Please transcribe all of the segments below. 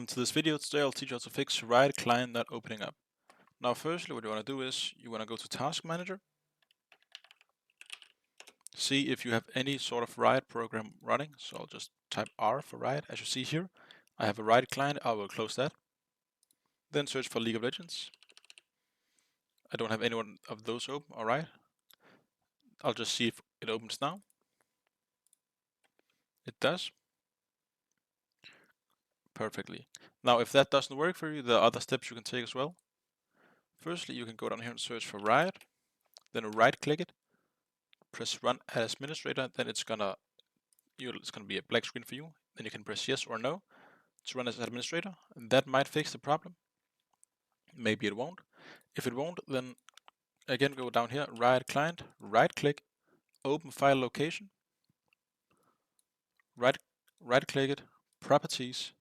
Welcome to this video. Today I'll teach you how to fix Riot client not opening up. Now firstly what you want to do is you want to go to Task Manager, see if you have any sort of Riot program running. So I'll just type R for Riot. As you see here, I have a Riot client. I will close that. Then search for League of Legends. I don't have any one of those open. Alright. I'll just see if it opens now. It does. Perfectly. Now if that doesn't work for you, there are other steps you can take as well. Firstly, you can go down here and search for Riot, then right click it, press run as administrator, then it's gonna be a black screen for you. Then you can press yes or no to run as administrator, and that might fix the problem. Maybe it won't. If it won't, then again go down here, Riot client, right click, open file location, right click it, properties,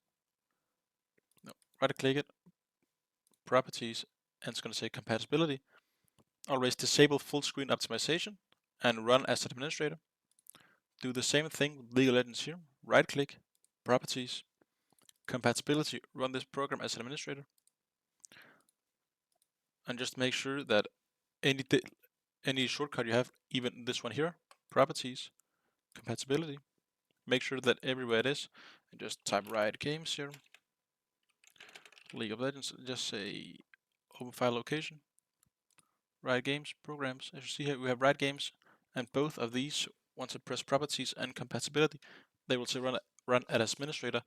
right click it, properties, and it's gonna say compatibility. Always disable full screen optimization and run as administrator. Do the same thing with League of Legends here, right click, properties, compatibility, run this program as an administrator. And just make sure that any shortcut you have, even this one here, properties, compatibility, make sure that everywhere it is, and just type Riot Games here, League of Legends, just say open file location, Riot Games, programs. As you see here, we have Riot Games, and both of these, once I press properties and compatibility, they will say run as administrator.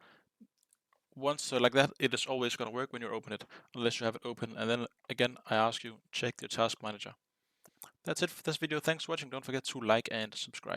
Once like that, it is always going to work when you open it, unless you have it open. And then again, I ask you, check your task manager. That's it for this video. Thanks for watching. Don't forget to like and subscribe.